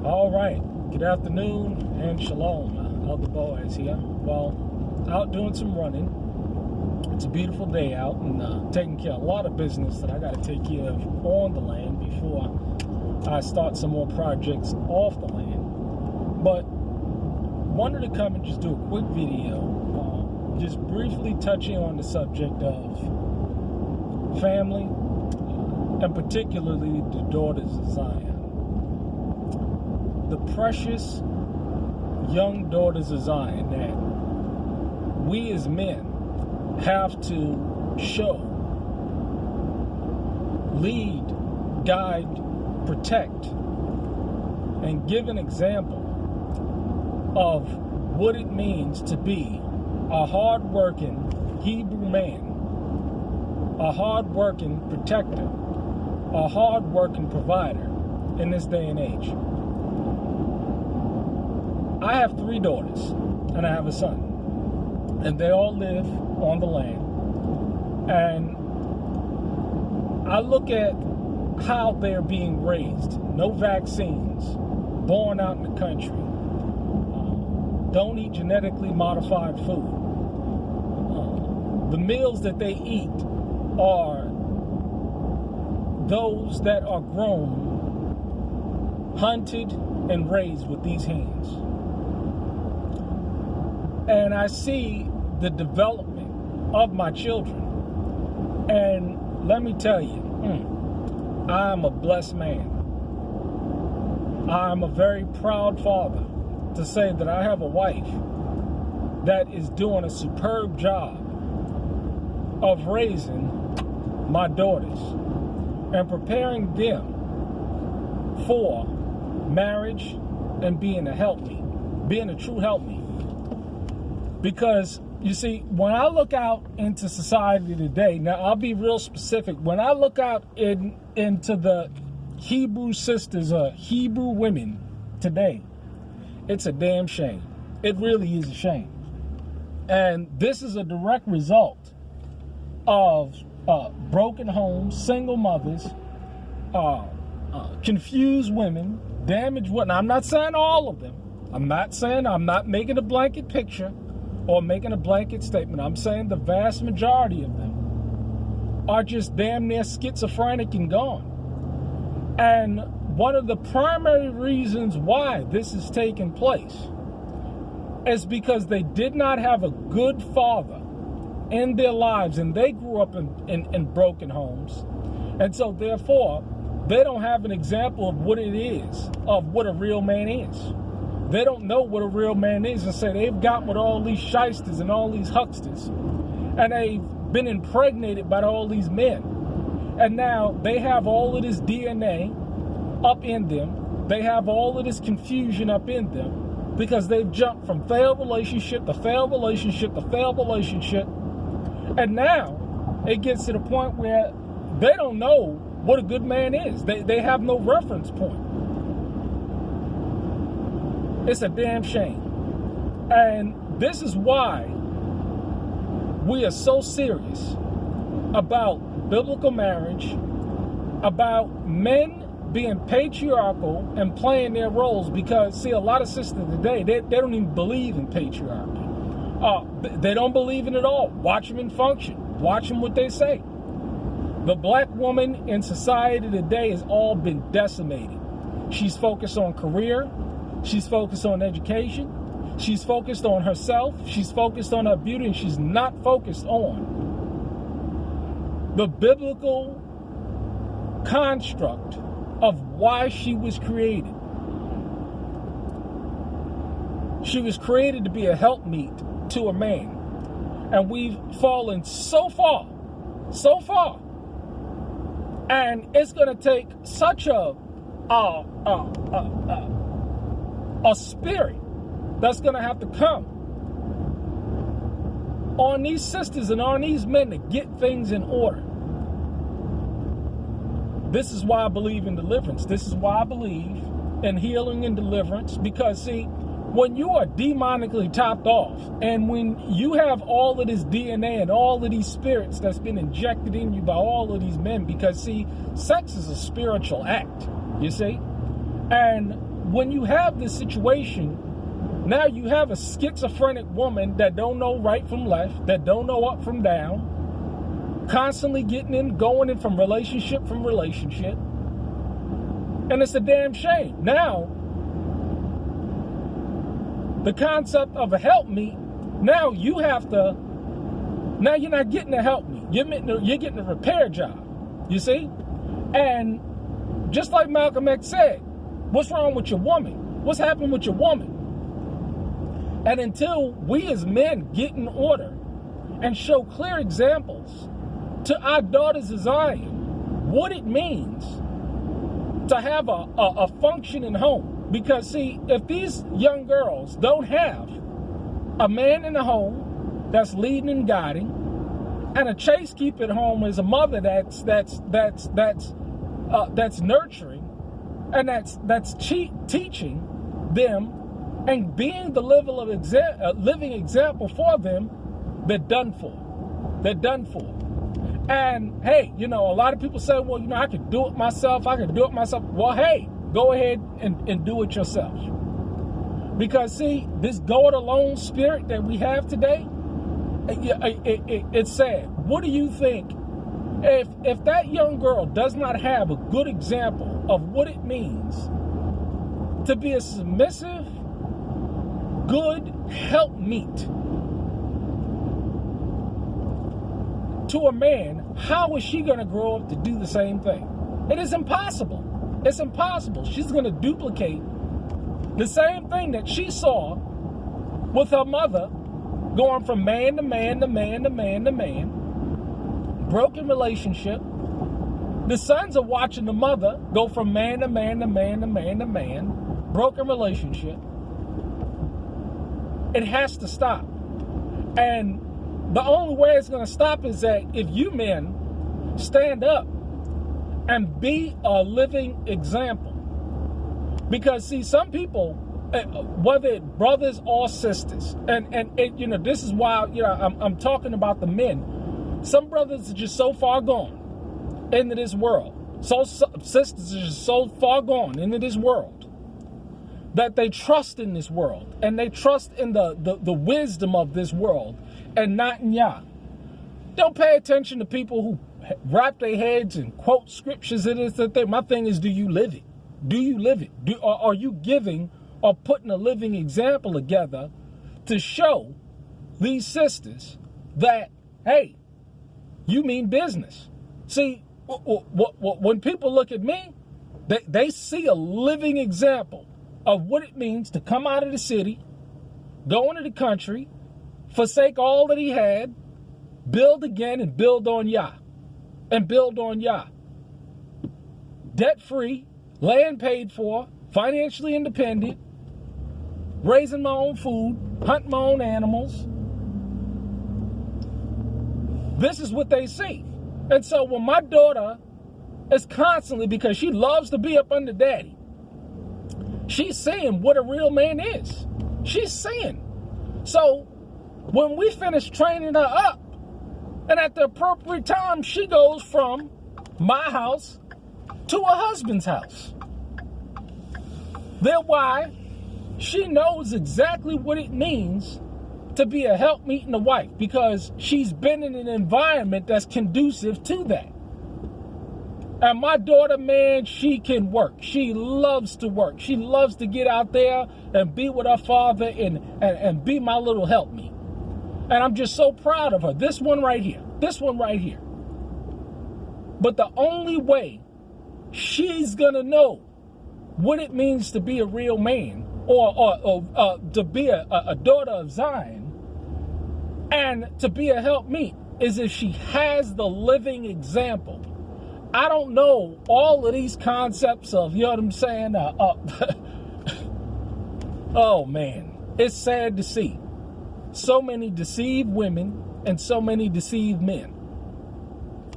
All right, good afternoon and shalom, other boys here. Well, out doing some running. It's a beautiful day out and taking care of a lot of business that I got to take care of on the land before I start some more projects off the land. But wanted to come and just do a quick video, just briefly touching on the subject of family, and particularly the daughters of Zion. The precious young daughters of Zion that we as men have to show, lead, guide, protect, and give an example of what it means to be a hard-working Hebrew man, a hard-working protector, a hard-working provider in this day and age. I have 3 daughters, and I have a son, and they all live on the land. And I look at how they're being raised. No vaccines, born out in the country. Don't eat genetically modified food. The meals that they eat are those that are grown, hunted, and raised with these hands. And I see the development of my children. And let me tell you, I'm a blessed man. I'm a very proud father to say that I have a wife that is doing a superb job of raising my daughters and preparing them for marriage and being a helpmeet, being a true helpmeet. Because, you see, when I look out into society today, now I'll be real specific. When I look out into the Hebrew sisters or Hebrew women today, it's a damn shame. It really is a shame. And this is a direct result of broken homes, single mothers, confused women, damaged women. I'm not saying all of them. I'm not making a blanket picture or making a blanket statement. I'm saying the vast majority of them are just damn near schizophrenic and gone. And one of the primary reasons why this is taking place is because they did not have a good father in their lives, and they grew up in broken homes. And so therefore, they don't have an example of what it is, of what a real man is. They don't know what a real man is, and so they've got with all these shysters and all these hucksters, and they've been impregnated by all these men. And now they have all of this DNA up in them. They have all of this confusion up in them because they've jumped from failed relationship to failed relationship to failed relationship. And now it gets to the point where they don't know what a good man is. They have no reference point. It's a damn shame. And this is why we are so serious about biblical marriage, about men being patriarchal and playing their roles. Because, see, a lot of sisters today, they don't even believe in patriarchy. They don't believe in it all. Watch them in function. Watch them what they say. The black woman in society today has all been decimated. She's focused on career. She's focused on education. She's focused on herself. She's focused on her beauty, and she's not focused on the biblical construct of why she was created. She was created to be a helpmeet to a man. And we've fallen so far. And it's going to take such a spirit that's going to have to come on these sisters and on these men to get things in order. This is why I believe in deliverance. This is why I believe in healing and deliverance. Because, see, when you are demonically topped off, and when you have all of this DNA and all of these spirits that's been injected in you by all of these men, because, see, sex is a spiritual act, you see? And when you have this situation, now you have a schizophrenic woman that don't know right from left, that don't know up from down, constantly going in from relationship. And it's a damn shame. Now, the concept of a helpmeet, now you're not getting a helpmeet. You're getting a repair job, you see? And just like Malcolm X said, what's wrong with your woman? What's happened with your woman? And until we as men get in order and show clear examples to our daughters of Zion what it means to have a functioning home. Because see, if these young girls don't have a man in the home that's leading and guiding, and a chase keeper at home is a mother that's nurturing, and that's teaching them and being the level of living example for them, they're done for. They're done for. And hey, a lot of people say, well, I could do it myself. Well, hey, go ahead and do it yourself. Because see, this go it alone spirit that we have today, it's sad. What do you think if that young girl does not have a good example of what it means to be a submissive, good helpmeet to a man, how is she going to grow up to do the same thing? It is impossible. It's impossible. She's going to duplicate the same thing that she saw with her mother, going from man to man to man to man to man, broken relationship. The sons are watching the mother go from man to man to man to man to man, broken relationship. It has to stop. And the only way it's going to stop is that if you men stand up and be a living example. Because see, some people, whether it's brothers or sisters, and this is why I'm talking about the men. Some brothers are just so far gone into this world. So sisters are just so far gone into this world that they trust in this world, and they trust in the wisdom of this world and not in Yah. Don't pay attention to people who wrap their heads and quote scriptures and this and that. My thing is, do you live it? Do you live it? Are you giving or putting a living example together to show these sisters that, hey, you mean business? See, when people look at me, they see a living example of what it means to come out of the city, go into the country, forsake all that he had, build again and build on Yah. And build on Yah. Debt-free, land paid for, financially independent, raising my own food, hunting my own animals. This is what they see. And so when my daughter is constantly, because she loves to be up under daddy, she's seeing what a real man is. She's seeing. So when we finish training her up, and at the appropriate time, she goes from my house to her husband's house. Thereby, she knows exactly what it means to be a helpmeet and a wife, because she's been in an environment that's conducive to that. And my daughter, man, she can work. She loves to work. She loves to get out there and be with her father and be my little helpmeet. And I'm just so proud of her. This one right here. But the only way she's going to know what it means to be a real man or to be a daughter of Zion and to be a helpmeet is if she has the living example. I don't know all of these concepts of, you know what I'm saying? Oh, man. It's sad to see so many deceived women and so many deceived men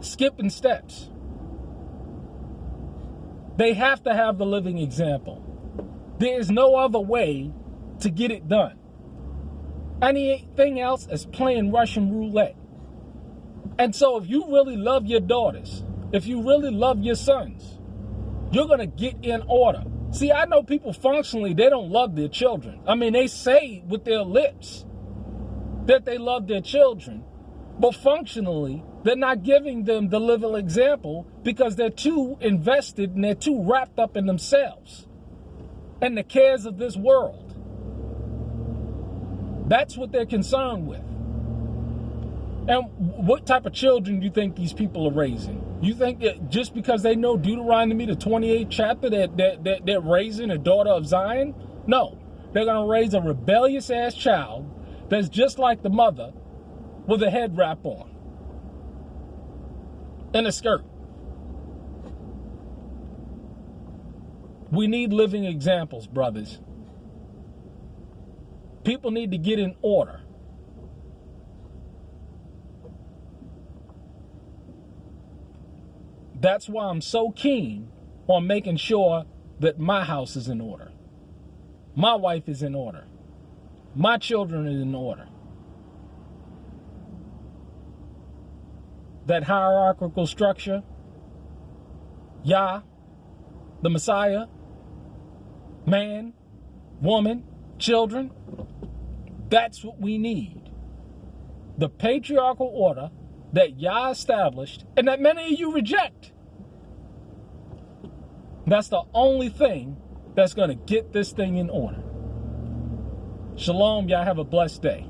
skipping steps. They have to have the living example. There is no other way to get it done. Anything else is playing Russian roulette. And so if you really love your daughters, if you really love your sons, you're going to get in order See, I know people functionally, they don't love their children. I mean, they say with their lips that they love their children, but functionally, they're not giving them the living example because they're too invested and they're too wrapped up in themselves and the cares of this world. That's what they're concerned with. And what type of children do you think these people are raising? You think that just because they know Deuteronomy, the 28th chapter, that they're raising a daughter of Zion? No. They're going to raise a rebellious-ass child that's just like the mother with a head wrap on and a skirt. We need living examples, brothers. People need to get in order. That's why I'm so keen on making sure that my house is in order. My wife is in order. My children are in order. That hierarchical structure, Yah, the Messiah, man, woman, children, that's what we need. The patriarchal order that Yah established and that many of you reject. That's the only thing that's going to get this thing in order. Shalom, y'all have a blessed day.